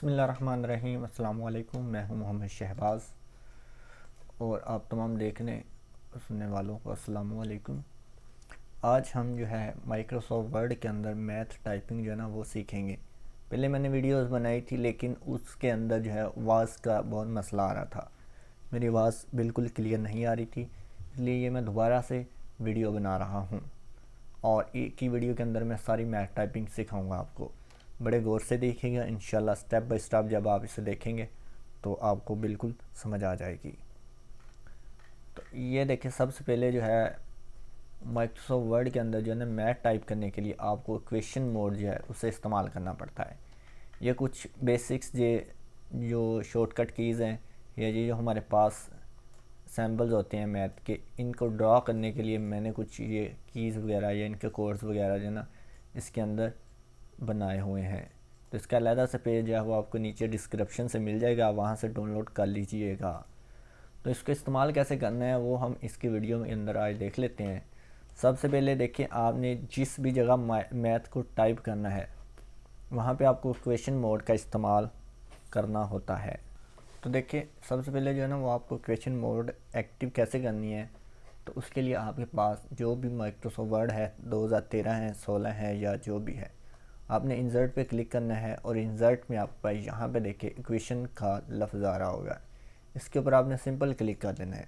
बिस्मिल्लाहिर्रहमानिर्रहीम। अस्सलाम वालेकुम। मैं हूं मोहम्मद शहबाज़ और आप तमाम देखने सुनने वालों को अस्सलाम वालेकुम। आज हम जो है माइक्रोसॉफ्ट वर्ड के अंदर मैथ टाइपिंग जो है ना वो सीखेंगे। पहले मैंने वीडियोस बनाई थी लेकिन उसके अंदर जो है आवाज़ का बहुत मसला आ रहा था। मेरी आवाज़ बिल्कुल क्लियर नहीं आ रही थी, इसलिए ये मैं दोबारा से वीडियो बना रहा हूँ और एक ही वीडियो के अंदर मैं सारी मैथ टाइपिंग सिखाऊंगा आपको। बड़े गौर से देखिएगा, इंशाल्लाह स्टेप बाय स्टेप जब आप इसे देखेंगे तो आपको बिल्कुल समझ आ जाएगी। तो ये देखिए, सबसे पहले जो है माइक्रोसॉफ्ट वर्ड के अंदर जो है ना मैथ टाइप करने के लिए आपको इक्वेशन मोड जो है उसे इस्तेमाल करना पड़ता है। ये कुछ बेसिक्स जो शॉर्टकट कीज़ हैं या ये जो हमारे पास सैम्पल्स होते हैं मैथ के, इनको ड्रा करने के लिए मैंने कुछ ये कीज़ वगैरह या इनके कोड्स वगैरह जो है ना इसके अंदर बनाए हुए हैं। तो इसका अलहदा से पेज है वो आपको नीचे डिस्क्रिप्शन से मिल जाएगा, वहाँ से डाउनलोड कर लीजिएगा। तो इसका इस्तेमाल कैसे करना है वो हम इसकी वीडियो के अंदर आज देख लेते हैं। सबसे पहले देखिए, आपने जिस भी जगह मैथ को टाइप करना है वहाँ पे आपको इक्वेशन मोड का इस्तेमाल करना होता है। तो देखिए, सबसे पहले जो है ना वो आपको इक्वेशन मोड एक्टिव कैसे करनी है, तो उसके लिए आपके पास जो भी माइक्रोसॉफ्ट वर्ड है 2013 है, 16 है या जो भी है, आपने इंसर्ट पे क्लिक करना है और इंसर्ट में आपके पास यहाँ पे देखिए इक्वेशन का लफ्ज़ आ रहा होगा, इसके ऊपर आपने सिंपल क्लिक कर देना है।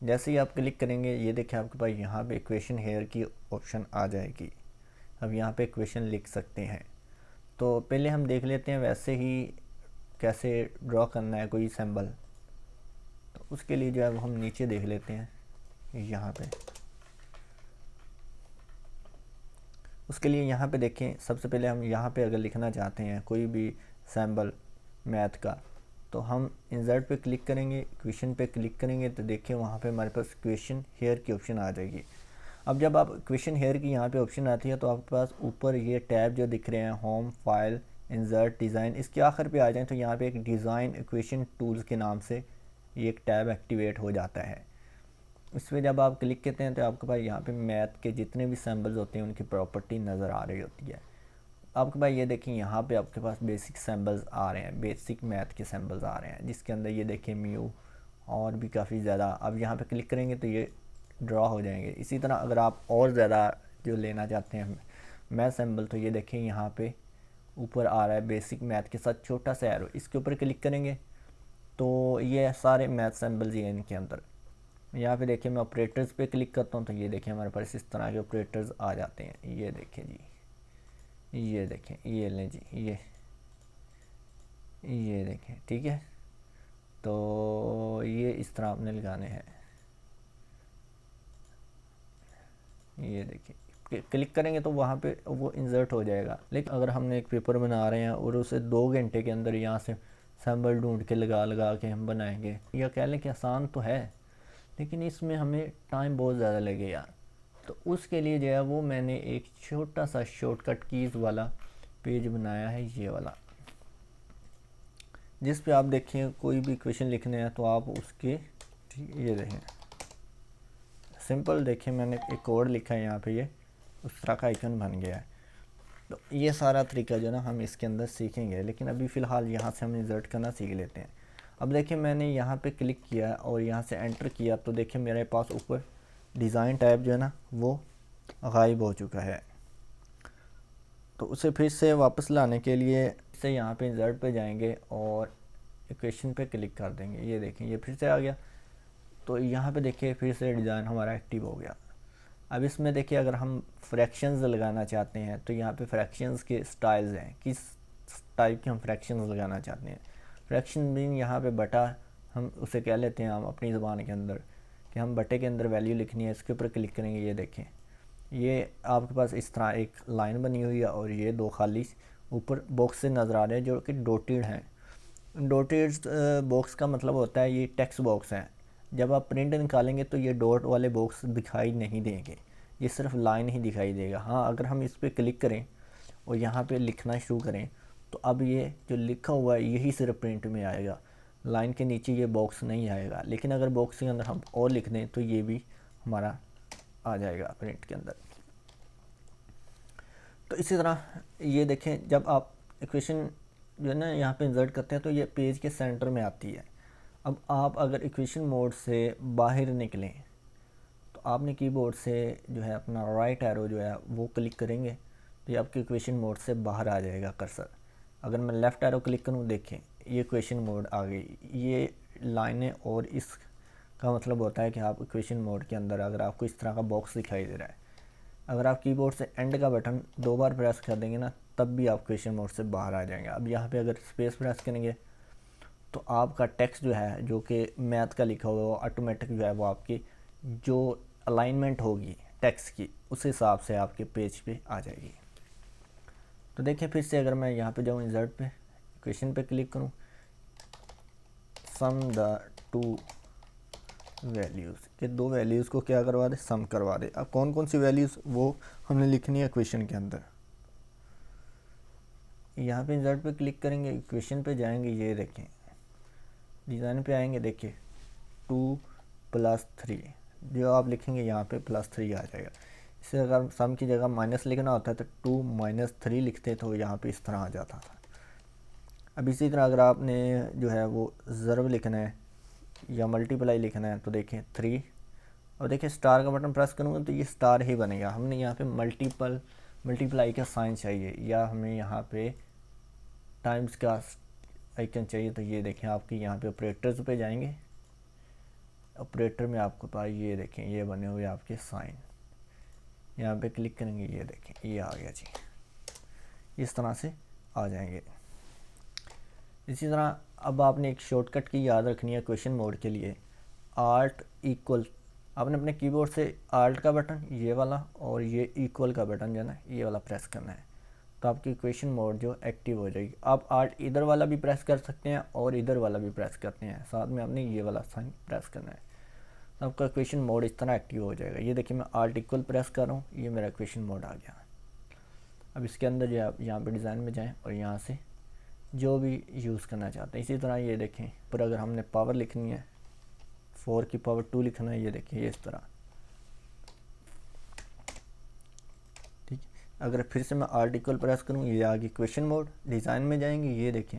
जैसे ही आप क्लिक करेंगे ये देखिए आपके पास यहाँ पे इक्वेशन हेयर की ऑप्शन आ जाएगी। अब यहाँ पे इक्वेशन लिख सकते हैं। तो पहले हम देख लेते हैं वैसे ही कैसे ड्रॉ करना है कोई सिंबल। तो उसके लिए जो है वो हम नीचे देख लेते हैं यहाँ पे। उसके लिए यहाँ पे देखें, सबसे पहले हम यहाँ पे अगर लिखना चाहते हैं कोई भी सिंबल मैथ का, तो हम इंसर्ट पे क्लिक करेंगे, इक्वेशन पे क्लिक करेंगे, तो देखिए वहाँ पे हमारे पास इक्वेशन हेयर की ऑप्शन आ जाएगी। अब जब आप इक्वेशन हेयर की यहाँ पे ऑप्शन आती है तो आपके पास ऊपर ये टैब जो दिख रहे हैं होम, फाइल, इंसर्ट, डिज़ाइन, इसके आखिर पे आ जाएँ तो यहाँ पे एक डिज़ाइन इक्वेशन टूल्स के नाम से ये एक टैब एक्टिवेट हो जाता है। इस पर जब आप क्लिक करते हैं तो आपके पास यहाँ पे मैथ के जितने भी सैम्पल्स होते हैं उनकी प्रॉपर्टी नज़र आ रही होती है। आपके पास ये देखिए यहाँ पे आपके पास बेसिक सैम्पल्स आ रहे हैं, बेसिक मैथ के सैम्पल्स आ रहे हैं, जिसके अंदर ये देखिए म्यू और भी काफ़ी ज़्यादा। अब यहाँ पे क्लिक करेंगे तो ये ड्रॉ हो जाएंगे। इसी तरह अगर आप और ज़्यादा जो लेना चाहते हैं मैथ सैम्पल, तो ये देखिए यहाँ पे ऊपर आ रहा है बेसिक मैथ के साथ छोटा सा एरो, इसके ऊपर क्लिक करेंगे तो ये सारे मैथ सैम्पल्स ही हैं इनके अंदर। यहाँ पे देखिए मैं ऑपरेटर्स पे क्लिक करता हूँ तो ये देखिए हमारे पास इस तरह के ऑपरेटर्स आ जाते हैं। ये देखिए जी, ये देखें, ये लें जी, ये देखें, ठीक है। तो ये इस तरह आपने लगाने हैं। ये देखिए क्लिक करेंगे तो वहाँ पे वो इंसर्ट हो जाएगा। लेकिन अगर हमने एक पेपर बना रहे हैं और उसे 2 घंटे के अंदर यहाँ से सैम्पल ढूंढ के लगा के हम बनाएंगे, या कह लें कि आसान तो है लेकिन इसमें हमें टाइम बहुत ज़्यादा लगेगा। तो उसके लिए जो है वो मैंने एक छोटा सा शॉर्टकट कीज़ वाला पेज बनाया है, ये वाला, जिस पे आप देखिए कोई भी क्वेश्चन लिखने हैं तो आप उसके, ये देखें सिंपल, देखिए मैंने एक कोड लिखा है यहाँ पे, ये उस तरह का आइकन बन गया है। तो ये सारा तरीका जो ना हम इसके अंदर सीखेंगे, लेकिन अभी फ़िलहाल यहाँ से हम इंसर्ट करना सीख लेते हैं। अब देखिए मैंने यहाँ पे क्लिक किया और यहाँ से एंटर किया तो देखिए मेरे पास ऊपर डिज़ाइन टैब जो है ना वो गायब हो चुका है। तो उसे फिर से वापस लाने के लिए से यहाँ पे इंसर्ट पे जाएंगे और इक्वेशन पे क्लिक कर देंगे। ये देखें ये फिर से आ गया। तो यहाँ पे देखिए फिर से डिज़ाइन हमारा एक्टिव हो गया। अब इसमें देखिए अगर हम फ्रैक्शंस लगाना चाहते हैं तो यहाँ पे फ्रैक्शंस के स्टाइल्स हैं, किस टाइप के हम फ्रैक्शंस लगाना चाहते हैं। फ्रैक्शन मीन यहाँ पे बटा, हम उसे कह लेते हैं हम अपनी ज़बान के अंदर कि हम बटे के अंदर वैल्यू लिखनी है। इसके ऊपर क्लिक करेंगे, ये देखें ये आपके पास इस तरह एक लाइन बनी हुई है और ये 2 खाली ऊपर बॉक्स से नज़र आ रहे हैं जो कि डॉटेड हैं। डॉटेड बॉक्स का मतलब होता है ये टेक्स्ट बॉक्स हैं। जब आप प्रिंट निकालेंगे तो ये डॉट वाले बॉक्स दिखाई नहीं देंगे, ये सिर्फ लाइन ही दिखाई देगा। हाँ, अगर हम इस पर क्लिक करें और यहाँ पे लिखना शुरू करें तो अब ये जो लिखा हुआ है यही सिर्फ प्रिंट में आएगा, लाइन के नीचे ये बॉक्स नहीं आएगा। लेकिन अगर बॉक्स के अंदर हम और लिख दें तो ये भी हमारा आ जाएगा प्रिंट के अंदर। तो इसी तरह ये देखें, जब आप इक्वेशन जो है ना यहाँ पे इंसर्ट करते हैं तो ये पेज के सेंटर में आती है। अब आप अगर इक्वेशन मोड से बाहर निकलें तो आपने कीबोर्ड से जो है अपना राइट एरो जो है वो क्लिक करेंगे तो ये आपके इक्वेशन मोड से बाहर आ जाएगा कर्सर। अगर मैं लेफ़्ट एरो क्लिक करूँ, देखें ये इक्वेशन मोड आ गई। ये लाइनें और इसका मतलब होता है कि आप इक्वेशन मोड के अंदर, अगर आपको इस तरह का बॉक्स दिखाई दे रहा है, अगर आप कीबोर्ड से एंड का बटन 2 बार प्रेस कर देंगे ना, तब भी आप इक्वेशन मोड से बाहर आ जाएंगे। अब यहाँ पे अगर स्पेस प्रेस करेंगे तो आपका टेक्स्ट जो है, जो कि मैथ का लिखा हुआ है, वो ऑटोमेटिक जो है वो आपकी जो अलाइनमेंट होगी टेक्स्ट की, उस हिसाब से आपके पेज पे आ जाएगी। तो देखिए फिर से अगर मैं यहाँ पे जाऊँ इंसर्ट पे, इक्वेशन पे क्लिक करूँ, सम द टू वैल्यूज़ के 2 वैल्यूज़ को क्या करवा दे, सम करवा दे। अब कौन कौन सी वैल्यूज़ वो हमने लिखनी है इक्वेशन के अंदर। यहाँ पे इंसर्ट पे क्लिक करेंगे, इक्वेशन पे जाएंगे, ये देखें डिज़ाइन पे आएंगे, देखिए 2 + 3 जो आप लिखेंगे यहाँ पे +3 आ जाएगा। इसे अगर सम की जगह माइनस लिखना होता है तो 2 - 3 लिखते तो यहाँ पे इस तरह आ जाता था। अब इसी तरह अगर आपने जो है वो ज़र्ब लिखना है या मल्टीप्लाई लिखना है तो देखें 3, और देखिए स्टार का बटन प्रेस करूँगा तो ये स्टार ही बनेगा। हमने यहाँ पे मल्टीप्लाई का साइन चाहिए या हमें यहाँ पे टाइम्स का आइकन चाहिए, तो ये देखें आपके यहाँ पे ऑपरेटर्स पे जाएंगे, ऑपरेटर में आपको पास ये देखें ये बने हुए आपके साइन, यहाँ पे क्लिक करेंगे, ये देखें ये आ गया जी। इस तरह से आ जाएंगे। इसी तरह अब आपने एक शॉर्टकट की याद रखनी है क्वेश्चन मोड के लिए, आल्ट इक्वल। आपने अपने कीबोर्ड से आल्ट का बटन ये वाला और ये इक्वल का बटन जो है ना ये वाला प्रेस करना है, तो आपकी इक्वेशन मोड जो एक्टिव हो जाएगी। आप आल्ट इधर वाला भी प्रेस कर सकते हैं और इधर वाला भी प्रेस करते हैं, साथ में आपने ये वाला साइन प्रेस करना है, तो आपका इक्वेशन मोड इस तरह एक्टिव हो जाएगा। ये देखिए मैं आल्ट इक्वल प्रेस कर रहा हूँ, ये मेरा इक्वेशन मोड आ गया। अब इसके अंदर जो आप यहाँ पर डिज़ाइन में जाएँ और यहाँ से जो भी यूज़ करना चाहते हैं। इसी तरह ये देखें पर अगर हमने पावर लिखनी है 4 की पावर 2 लिखना है, ये देखिए ये इस तरह, ठीक है। अगर फिर से मैं आल्ट इक्वल प्रेस करूँ, ये आ गई क्वेश्चन मोड। डिज़ाइन में जाएंगे, ये देखें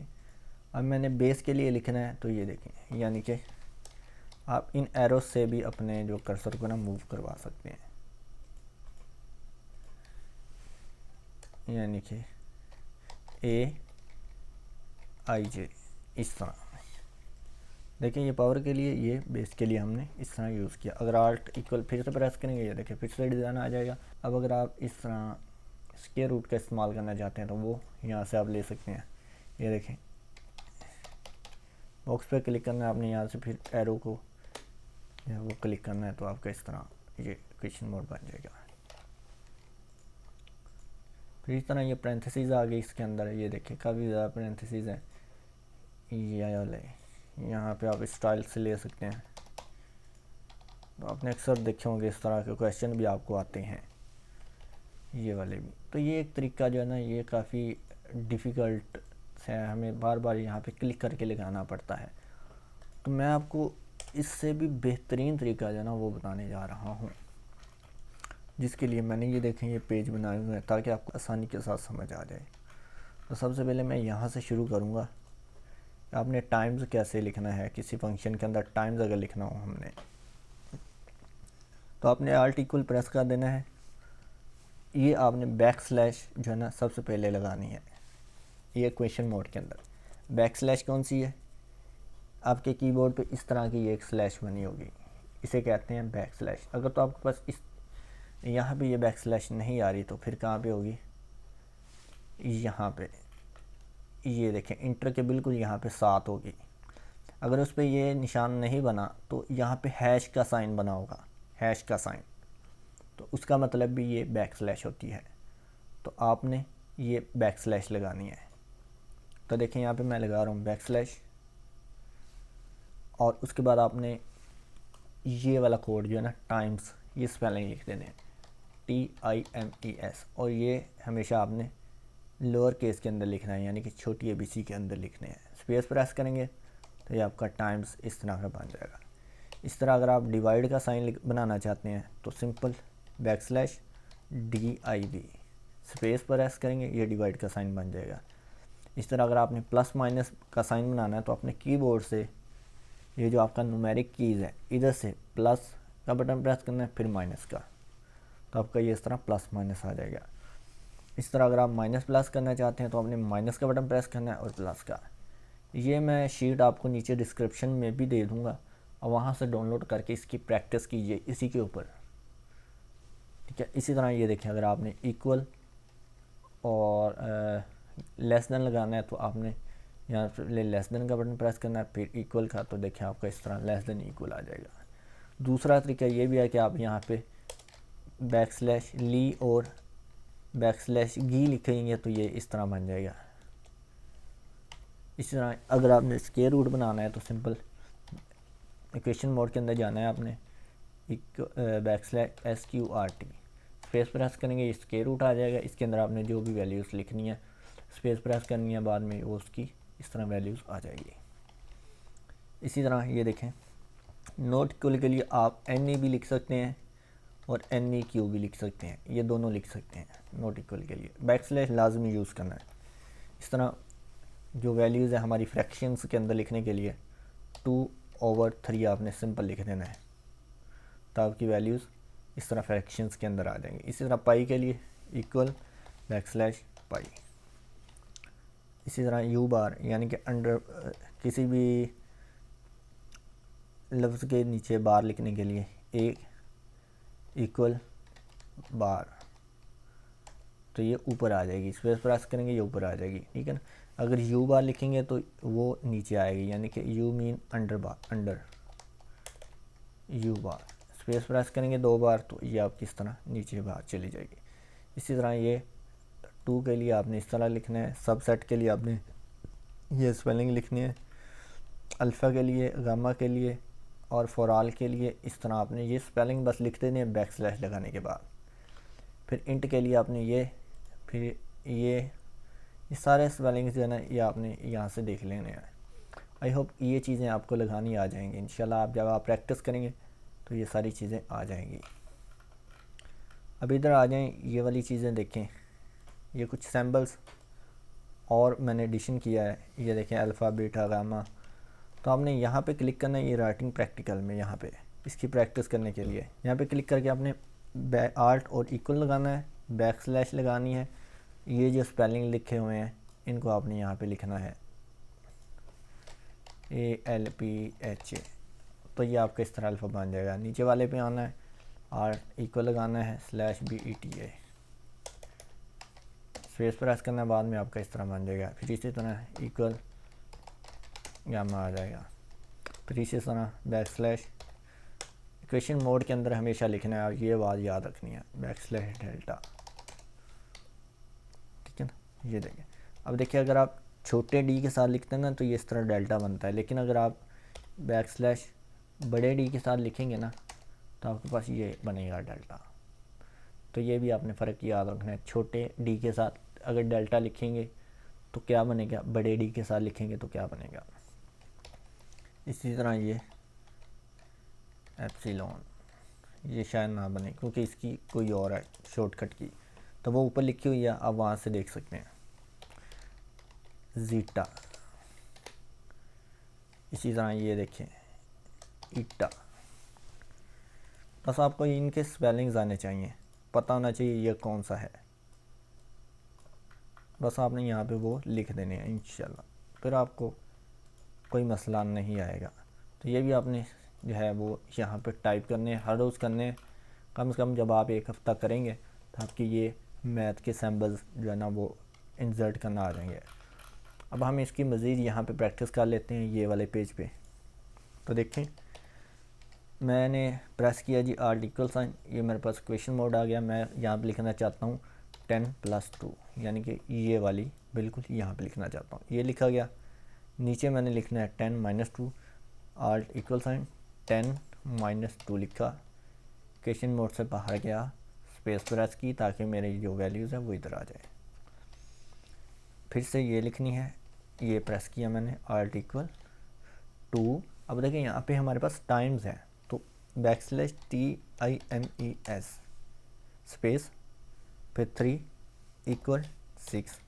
अब मैंने बेस के लिए लिखना है तो ये देखें, यानी कि आप इन एरोस से भी अपने जो कर्सर को ना मूव करवा सकते हैं, यानी कि AIJ इस तरह। देखिए ये पावर के लिए, ये बेस के लिए हमने इस तरह यूज़ किया। अगर आल्ट इक्वल फिर से प्रेस करेंगे, ये देखिए फिर से डिज़ाइन आ जाएगा। अब अगर आप इस तरह स्क्वायर रूट का इस्तेमाल करना चाहते हैं तो वो यहाँ से आप ले सकते हैं। ये देखें बॉक्स पे क्लिक करना है आपने, यहाँ से फिर एरो को वो क्लिक करना है, तो आपका इस तरह ये क्वेश्चन मोड बन जाएगा। फिर इस तरह ये पैरेंथेसिस आ गई इसके अंदर, ये देखिए काफ़ी ज़्यादा पैरेंथेसिस है। ये वाले यहाँ पे आप स्टाइल से ले सकते हैं। तो आपने अक्सर देखे होंगे इस तरह के क्वेश्चन भी आपको आते हैं, ये वाले भी। तो ये एक तरीका जो है ना ये काफ़ी डिफ़िकल्ट है, हमें बार बार यहाँ पे क्लिक करके लगाना पड़ता है। तो मैं आपको इससे भी बेहतरीन तरीका जो है ना वो बताने जा रहा हूँ, जिसके लिए मैंने ये देखें ये पेज बनाए हुए हैं ताकि आपको आसानी के साथ समझ आ जाए। तो सबसे पहले मैं यहाँ से शुरू करूँगा। आपने टाइम्स कैसे लिखना है, किसी फंक्शन के अंदर टाइम्स अगर लिखना हो हमने, तो आपने आल्ट इक्वल प्रेस कर देना है। ये आपने बैकस्लैश जो है ना सबसे पहले लगानी है। ये क्वेश्चन मोड के अंदर बैकस्लैश कौन सी है, आपके कीबोर्ड पे इस तरह की ये एक स्लैश बनी होगी, इसे कहते हैं बैकस्लैश। अगर तो आपके पास इस यहाँ पे ये बैकस्लैश नहीं आ रही तो फिर कहाँ पे होगी, यहाँ पे ये देखें इंटर के बिल्कुल यहाँ पे 7 होगी। अगर उस पर ये निशान नहीं बना तो यहाँ पे हैश का साइन बना होगा, हैश का साइन, तो उसका मतलब भी ये बैकस्लैश होती है। तो आपने ये बैकस्लैश लगानी है। तो देखें यहाँ पे मैं लगा रहा हूँ बैकस्लैश, और उसके बाद आपने ये वाला कोड जो है ना टाइम्स, ये स्पेलिंग लिख देने हैं TIMES, और ये हमेशा आपने लोअर केस के अंदर लिखना है, यानी कि छोटी ABC के अंदर लिखने हैं। स्पेस प्रेस करेंगे तो ये आपका टाइम्स इस तरह का बन जाएगा। इस तरह अगर आप डिवाइड का साइन बनाना चाहते हैं तो simple backslash DIV space press करेंगे, ये डिवाइड का साइन बन जाएगा। इस तरह अगर आपने प्लस माइनस का साइन बनाना है तो अपने कीबोर्ड से ये जो आपका न्यूमेरिक कीज़ है इधर से प्लस का बटन प्रेस करना है, फिर माइनस का, तो आपका ये इस तरह प्लस माइनस आ जाएगा। इस तरह अगर आप माइनस प्लस करना चाहते हैं तो आपने माइनस का बटन प्रेस करना है और प्लस का। ये मैं शीट आपको नीचे डिस्क्रिप्शन में भी दे दूँगा और वहाँ से डाउनलोड करके इसकी प्रैक्टिस कीजिए इसी के ऊपर, ठीक है। इसी तरह ये देखिए, अगर आपने इक्वल और लेस देन लगाना है तो आपने यहाँ पे लेस देन का बटन प्रेस करना है, फिर इक्वल का, तो देखिए आपका इस तरह लेस देन इक्वल आ जाएगा। दूसरा तरीका ये भी है कि आप यहाँ पे बैक स्लैश ली और बैक स्लैश गी लिखेंगे तो ये इस तरह बन जाएगा। इसी तरह अगर आपने स्क्वायर रूट बनाना है तो सिंपल इक्वेशन मोड के अंदर जाना है आपने, back slash SQRT space press करेंगे, ये स्क्वायर रूट आ जाएगा। इसके अंदर आपने जो भी वैल्यूज़ लिखनी है स्पेस प्रेस करनी है, बाद में वो उसकी इस तरह वैल्यूज़ आ जाएगी। इसी तरह ये देखें, नॉट इक्वल के लिए आप NE भी लिख सकते हैं और NEQ भी लिख सकते हैं, ये दोनों लिख सकते हैं नॉट इक्वल के लिए। बैक स्लैश लाजमी यूज़ करना है। इस तरह जो वैल्यूज़ है हमारी फ्रैक्शंस के अंदर लिखने के लिए 2/3 आपने सिंपल लिख देना है, तो आपकी वैल्यूज़ इस तरह फ्रैक्शंस के अंदर आ जाएंगी। इसी तरह पाई के लिए इक्वल बैक स्लैश पाई। इसी तरह यू बार यानी कि अंडर किसी भी लफ्ज़ के नीचे बार लिखने के लिए एक इक्वल बार, तो ये ऊपर आ जाएगी, स्पेस प्रेस करेंगे ये ऊपर आ जाएगी, ठीक है ना। अगर यू बार लिखेंगे तो वो नीचे आएगी, यानी कि you mean under bar, under you bar, space press करेंगे 2 बार तो ये आपकी इस तरह नीचे बाहर चली जाएगी। इसी तरह ये 2 के लिए आपने इस तरह लिखना है, सबसेट के लिए आपने ये स्पेलिंग लिखनी है, अल्फ़ा के लिए, गामा के लिए और फॉर ऑल के लिए इस तरह आपने ये स्पेलिंग बस लिख देनी है बैक स्लैश लगाने के बाद। फिर इंट के लिए आपने ये, फिर ये सारे स्पेलिंग्स जो है ना ये आपने यहाँ से देख लेने हैं। आई होप ये चीज़ें आपको लगानी आ जाएंगी इंशाल्लाह। आप जब आप प्रैक्टिस करेंगे तो ये सारी चीज़ें आ जाएंगी। अब इधर आ जाएं, ये वाली चीज़ें देखें, ये कुछ सैम्बल्स और मैंने एडिशन किया है। ये देखें अल्फ़ा बीटा गामा, तो आपने यहाँ पे क्लिक करना है, ये राइटिंग प्रैक्टिकल में यहाँ पे इसकी प्रैक्टिस करने के लिए यहाँ पे क्लिक करके आपने आल्ट और इक्वल लगाना है, बैक स्लैश लगानी है, ये जो स्पेलिंग लिखे हुए हैं इनको आपने यहाँ पे लिखना है ALPHA, तो ये आपका इस तरह अल्फ़ा बन जाएगा। नीचे वाले पे आना है, आल्ट इक्वल लगाना है /BETA, स्पेस प्रेस करना है, बाद में आपका इस तरह बन जाएगा। फिर इसी तरह इक्वल गामा आ जाएगा। फिर इसी तरह बैक स्लैश इक्वेशन मोड के अंदर हमेशा लिखना है, ये बात याद रखनी है, बैक स्लैश डेल्टा, ठीक है ना। ये देखिए, अब देखिए अगर आप छोटे डी के साथ लिखते हैं ना तो ये इस तरह डेल्टा बनता है, लेकिन अगर आप बैक स्लैश बड़े डी के साथ लिखेंगे ना तो आपके पास ये बनेगा डेल्टा। तो ये भी आपने फ़र्क याद रखना है, छोटे डी के साथ अगर डेल्टा लिखेंगे तो क्या बनेगा, बड़े डी के साथ लिखेंगे तो क्या बनेगा। इसी तरह ये एप्सिलॉन, ये शायद ना बने क्योंकि इसकी कोई और है शॉर्टकट की, तो वो ऊपर लिखी हुई है, आप वहाँ से देख सकते हैं। ज़ीटा, इसी तरह ये देखें ईटा। बस आपको इनके स्पेलिंग्स आने चाहिए, पता होना चाहिए ये कौन सा है, बस आपने यहाँ पे वो लिख देने हैं इंशाल्लाह, फिर आपको कोई मसला नहीं आएगा। तो ये भी आपने जो है वो यहाँ पे टाइप करने हर रोज़ करने, कम से कम जब आप 1 हफ़्ता करेंगे तो आपकी ये मैथ के सैम्बल्स जो है ना वो इंसर्ट करना आ जाएंगे। अब हम इसकी मज़ीद यहाँ पे प्रैक्टिस कर लेते हैं ये वाले पेज पे। तो देखें मैंने प्रेस किया जी आल्ट इक्वल साइन, ये मेरे पास क्वेश्चन मोड आ गया। मैं यहाँ पे लिखना चाहता हूँ 10+2, यानी कि ये वाली बिल्कुल यहाँ पे लिखना चाहता हूँ, ये लिखा गया। नीचे मैंने लिखना है 10-2, आल्ट इक्वल साइन 10-2 लिखा, क्वेश्चन मोड से बाहर गया, स्पेस प्रेस की ताकि मेरी जो वैल्यूज़ है वो इधर आ जाए। फिर से ये लिखनी है, ये प्रेस किया मैंने आल्ट इक्वल 2। अब देखिए यहाँ पे हमारे पास टाइम्स है, तो \TIMES स्पेस फिर 3 = 6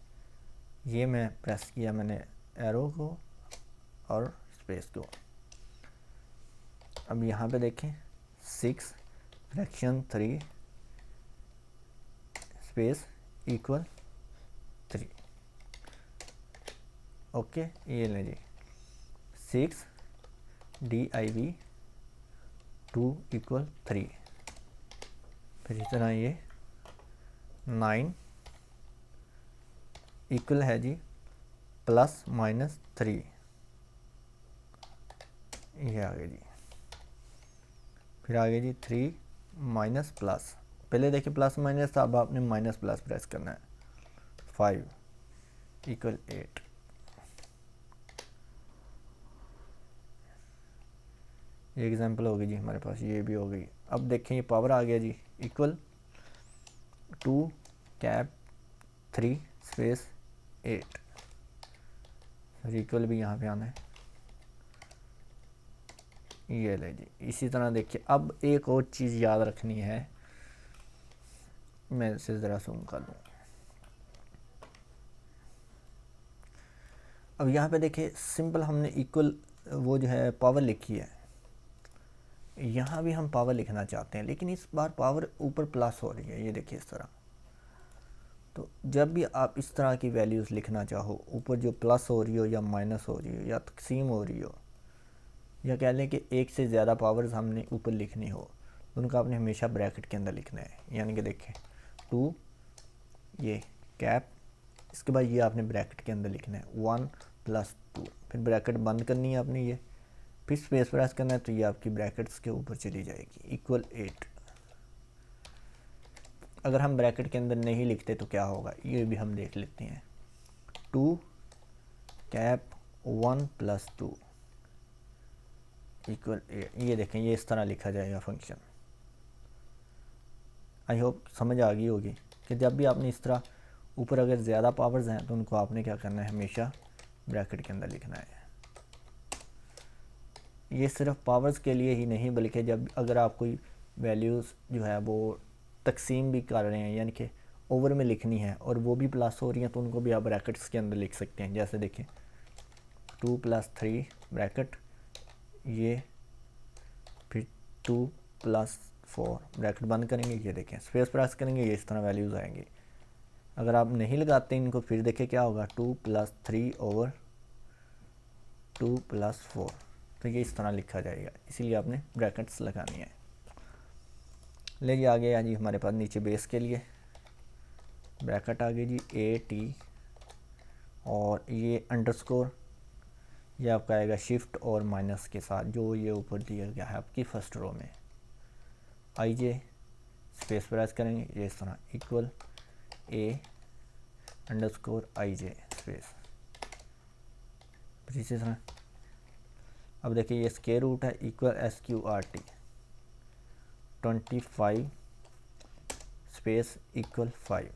ये मैं प्रेस किया मैंने एरो को और स्पेस को। अब यहाँ पे देखें 6 फ्रैक्शन 3 स्पेस इक्वल 3। ओके, ये लें जी 6 div 2 इक्वल 3। फिर इस तरह ये 9 इक्वल है जी प्लस माइनस 3। ये आ गया जी। फिर आगे जी 3 माइनस प्लस, पहले देखिए प्लस माइनस था, अब आपने माइनस प्लस प्रेस करना है। 5 इक्वल 8। ये एग्जांपल हो गई जी हमारे पास, ये भी हो गई। अब देखें ये पावर आ गया जी इक्वल 2 कैप 3 स्पेस 8। इक्वल भी यहाँ पे आना है। ये ले जी। इसी तरह देखिए अब एक और चीज़ याद रखनी है, मैं इसे ज़रा जूम कर दूँ। अब यहाँ पे देखिए सिंपल हमने इक्वल वो जो है पावर लिखी है, यहाँ भी हम पावर लिखना चाहते हैं, लेकिन इस बार पावर ऊपर प्लस हो रही है। ये देखिए इस तरह। तो जब भी आप इस तरह की वैल्यूज़ लिखना चाहो, ऊपर जो प्लस हो रही हो या माइनस हो रही हो या तकसीम हो रही हो, या कह लें कि एक से ज़्यादा पावर्स हमने ऊपर लिखनी हो, तो उनका आपने हमेशा ब्रैकेट के अंदर लिखना है। यानी कि देखें 2 ये कैप, इसके बाद ये आपने ब्रैकेट के अंदर लिखना है 1 + 2, फिर ब्रैकेट बंद करनी है आपने, ये फिर स्पेस प्रेस करना है, तो ये आपकी ब्रैकेट्स के ऊपर चली जाएगी इक्वल 8। अगर हम ब्रैकेट के अंदर नहीं लिखते तो क्या होगा, ये भी हम देख लेते हैं। 2 कैप 1 + 2 इक्वल 8। ये देखें ये इस तरह लिखा जाएगा फंक्शन। आई होप समझ आ गई होगी कि जब भी आपने इस तरह ऊपर अगर ज़्यादा पावर्स हैं तो उनको आपने क्या करना है, हमेशा ब्रैकेट के अंदर लिखना है। ये सिर्फ पावर्स के लिए ही नहीं, बल्कि जब अगर आप कोई वैल्यूज़ जो है वो तकसीम भी कर रहे हैं, यानी कि ओवर में लिखनी है और वो भी प्लस हो रही हैं, तो उनको भी आप ब्रैकेट्स के अंदर लिख सकते हैं। जैसे देखें 2 + 3 ब्रैकेट, ये फिर 2 + 4 ब्रैकेट बंद करेंगे, ये देखें स्पेस प्रेस करेंगे, ये इस तरह वैल्यूज़ आएंगी। अगर आप नहीं लगाते इनको, फिर देखें क्या होगा 2 + 3 ओवर 2 + 4, तो ये इस तरह लिखा जाएगा। इसीलिए आपने ब्रैकेट्स लगानी है। ले जी आगे आ जी हमारे पास नीचे बेस के लिए ब्रैकेट आ गई जी AT, और ये अंडरस्कोर, ये आपका आएगा शिफ्ट और माइनस के साथ, जो ये ऊपर दिया गया है आपकी फर्स्ट रो में। IJ स्पेस प्रेस करेंगे, ये इस तरह इक्वल A_IJ स्पेस। इसी तरह अब देखिए ये स्क्वायर रूट है equal SQRT 25 space equal 5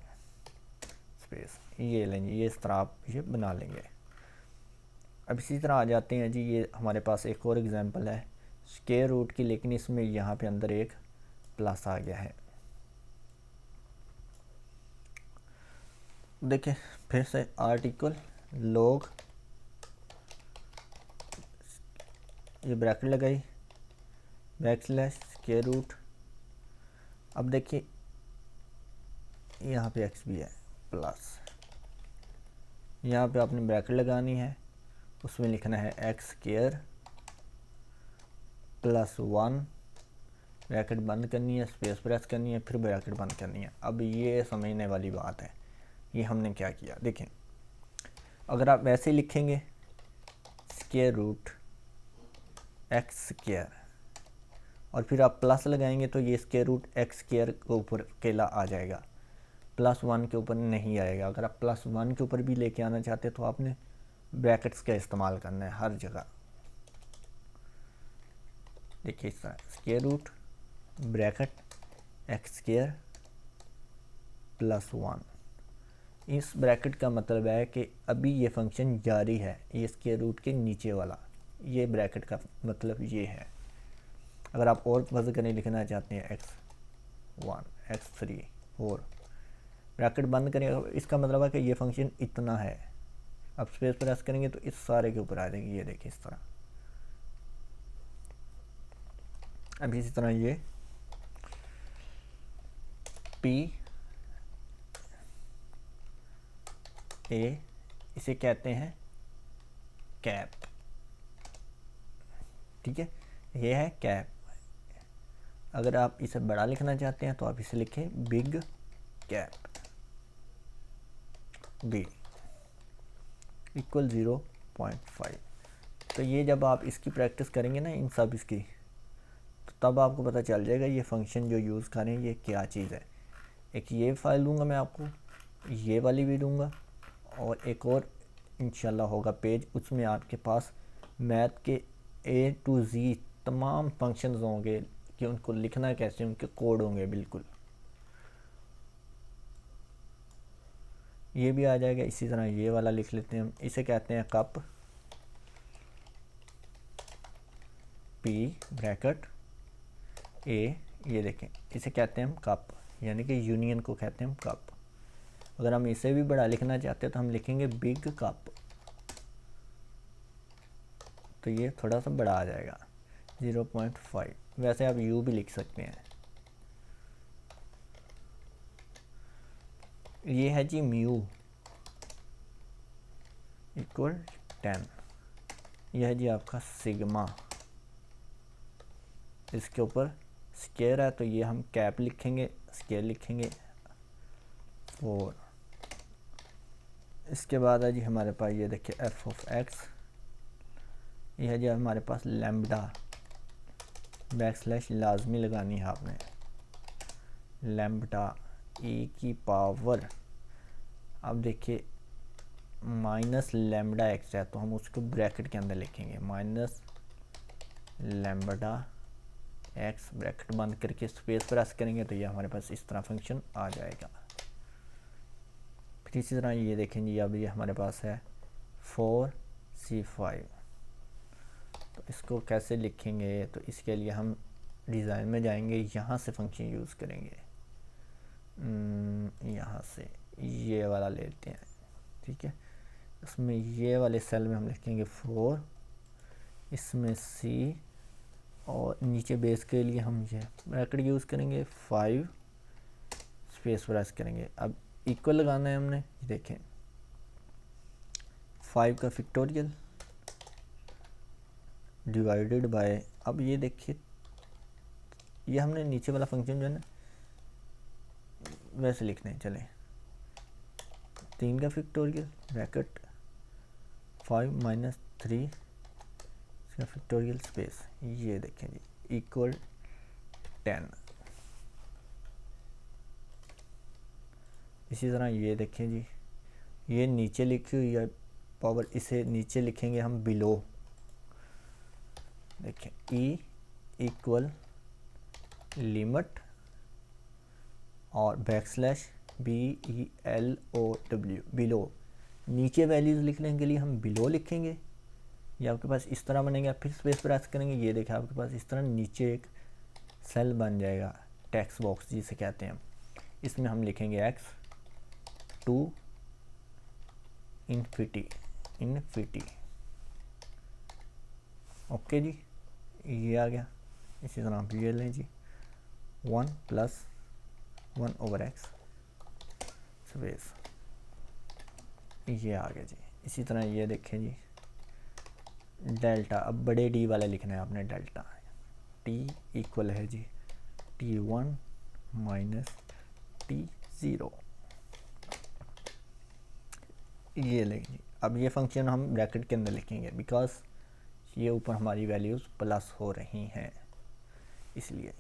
space. ये लेंगे, ये इस तरह आप ये बना लेंगे। अब इसी तरह आ जाते हैं जी, ये हमारे पास एक और एग्जांपल है स्क्वायर रूट की, लेकिन इसमें यहाँ पे अंदर एक प्लस आ गया है। देखिए फिर से आर्टिकल log, ये ब्रैकेट लगाई बैकस्लैश √ अब देखिए यहाँ पे x भी है प्लस, यहाँ पे आपने ब्रैकेट लगानी है, उसमें लिखना है x² + 1 ब्रैकेट बंद करनी है, स्पेस प्रेस करनी है, फिर ब्रैकेट बंद करनी है। अब ये समझने वाली बात है, ये हमने क्या किया देखें। अगर आप वैसे लिखेंगे √ x² और फिर आप प्लस लगाएंगे, तो ये √ x² के ऊपर अकेला आ जाएगा, +1 के ऊपर नहीं आएगा। अगर आप +1 के ऊपर भी लेके आना चाहते तो आपने ब्रैकेट्स का इस्तेमाल करना है हर जगह। देखिए इस तरह √ ब्रैकेट x² + 1। इस ब्रैकेट का मतलब है कि अभी ये फंक्शन जारी है, ये √ के नीचे वाला, ये ब्रैकेट का मतलब ये है। अगर आप और वजह करने लिखना चाहते हैं x1 x3 और ब्रैकेट बंद करें, इसका मतलब है कि ये फंक्शन इतना है, अब स्पेस प्रेस करेंगे तो इस सारे के ऊपर आ जाएंगे, ये देखिए इस तरह। अब इसी तरह ये पी ए, इसे कहते हैं कैप, ठीक है, ये है कैप। अगर आप इसे बड़ा लिखना चाहते हैं तो आप इसे लिखें बिग कैप, बी इक्वल 0.5। तो ये जब आप इसकी प्रैक्टिस करेंगे ना इन सब इसकी, तो तब आपको पता चल जाएगा ये फंक्शन जो यूज़ करें ये क्या चीज़ है। एक ये फाइल दूंगा मैं आपको, ये वाली भी दूंगा, और एक और इंशाल्लाह होगा पेज, उसमें आपके पास मैथ के A to Z तमाम फंक्शंस होंगे कि उनको लिखना कैसे, उनके कोड होंगे बिल्कुल, ये भी आ जाएगा। इसी तरह ये वाला लिख लेते हैं हम, इसे कहते हैं कप, पी ब्रैकेट ए, ये देखें इसे कहते हैं हम कप, यानी कि यूनियन को कहते हैं हम कप। अगर हम इसे भी बड़ा लिखना चाहते हैं तो हम लिखेंगे बिग कप, तो ये थोड़ा सा बड़ा आ जाएगा 0.5। वैसे आप यू भी लिख सकते हैं। ये है जी म्यू इक्वल 10, यह है जी आपका सिग्मा, इसके ऊपर स्केयर है तो ये हम कैप लिखेंगे, स्केयर लिखेंगे 4। इसके बाद है जी हमारे पास ये देखिए एफ ऑफ एक्स, यह है जी हमारे पास लैम्बडा, बैकस्लैश लाजमी लगानी है आपने, लैम्बडा ई की पावर, अब देखिए माइनस लैम्बडा एक्स है तो हम उसको ब्रैकेट के अंदर लिखेंगे, माइनस लैम्बडा एक्स, ब्रैकेट बंद करके स्पेस प्रेस करेंगे तो ये हमारे पास इस तरह फंक्शन आ जाएगा। फिर इसी तरह ये देखेंगे अब ये हमारे पास है 4C5, तो इसको कैसे लिखेंगे, तो इसके लिए हम डिज़ाइन में जाएंगे, यहाँ से फंक्शन यूज़ करेंगे, यहाँ से ये वाला लेते हैं, ठीक है। इसमें ये वाले सेल में हम लिखेंगे 4, इसमें C, और नीचे बेस के लिए हम ये ब्रैकेट यूज़ करेंगे 5, स्पेस प्रेस करेंगे। अब इक्वल लगाना है हमने, देखें 5 का फैक्टोरियल डिवाइडेड बाय, अब ये देखिए ये हमने नीचे वाला फंक्शन जो है ना वैसे लिखना है, चलें 3 का फैक्टोरियल ब्रैकेट 5 माइनस 3 इसका फैक्टोरियल स्पेस, ये देखें जी इक्वल 10। इसी तरह ये देखें जी, ये नीचे लिखी हुई है पावर, इसे नीचे लिखेंगे हम बिलो, देखें ई इक्वल लिमिट और बैकस्लैश BELOW, बिलो। नीचे वैल्यूज़ लिखने के लिए हम बिलो लिखेंगे, ये आपके पास इस तरह बनेगा, फिर स्पेस प्रेस करेंगे, ये देखें आपके पास इस तरह नीचे एक सेल बन जाएगा, टेक्स्ट बॉक्स जिसे कहते हैं हम, इसमें हम लिखेंगे x टू इन्फिनिटी, ओके जी, ये आ गया। इसी तरह आप ये लें जी 1 + 1/x स्पेस, ये आ गया जी। इसी तरह ये देखें जी डेल्टा, अब बड़े डी वाला लिखना है आपने, डेल्टा टी इक्वल है जी T1 माइनस T0, ये लेंगे जी। अब ये फंक्शन हम ब्रैकेट के अंदर लिखेंगे बिकॉज ये ऊपर हमारी वैल्यूज़ प्लस हो रही हैं, इसलिए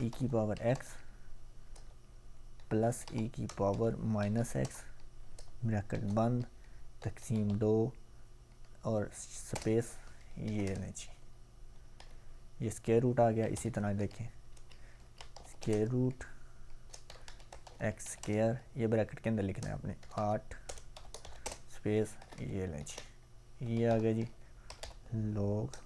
e की पावर x प्लस e की पावर माइनस x, ब्रैकेट बंद, तकसीम 2 और स्पेस, ये नहीं जी, ये स्क्वायर रूट आ गया। इसी तरह देखें स्क्वायर रूट एक्स स्क्वायर, ये ब्रैकेट के अंदर लिखना है आपने 8 स्पेस, ये लें जी, ये आ गया जी log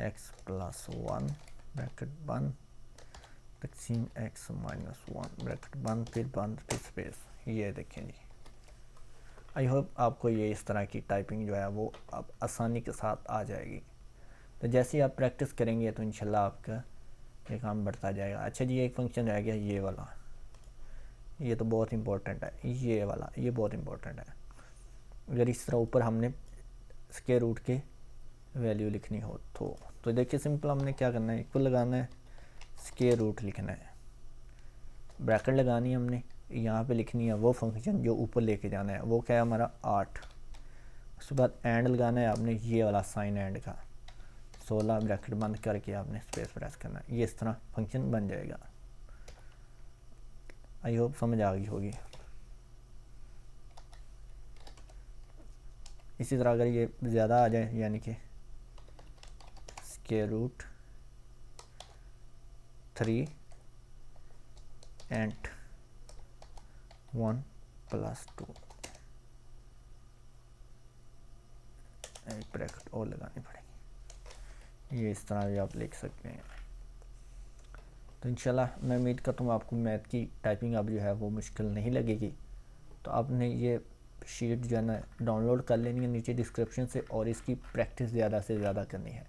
x + 1 ब्रैकेट बंद, तकसीम x - 1 ब्रैकेट बंद, फिर स्पेस, ये देखें जी आई होप आपको ये इस तरह की टाइपिंग जो है वो अब आसानी के साथ आ जाएगी। तो जैसे ही आप प्रैक्टिस करेंगे तो इंशाल्लाह आपका ये काम बढ़ता जाएगा। अच्छा जी, एक फंक्शन रह गया ये वाला, ये तो बहुत इंपॉर्टेंट है, ये वाला ये बहुत इंपॉर्टेंट है। अगर इस तरह ऊपर हमने स्क्वायर रूट के वैल्यू लिखनी हो तो देखिए सिंपल हमने क्या करना है, इक्वल लगाना है, स्क्वायर रूट लिखना है, ब्रैकेट लगानी है हमने, यहाँ पे लिखनी है वो फंक्शन जो ऊपर लेके जाना है, वो क्या है हमारा 8। उसके बाद एंड लगाना है आपने ये वाला साइन एंड का, 16 ब्रैकेट बंद करके आपने स्पेस प्रेस करना है, ये इस तरह फंक्शन बन जाएगा। आई होप समझ आ गई होगी। इसी तरह अगर ये ज़्यादा आ जाए, यानी कि स्क्वायर रूट 3 एंड 1 + 2, एक ब्रैकेट और लगानी पड़ेगी, ये इस तरह भी आप लिख सकते हैं। तो इंशाल्लाह मैं उम्मीद करता हूँ आपको मैथ की टाइपिंग अब जो है वो मुश्किल नहीं लगेगी। तो आपने ये शीट जो है ना डाउनलोड कर लेनी है नीचे डिस्क्रिप्शन से, और इसकी प्रैक्टिस ज़्यादा से ज़्यादा करनी है।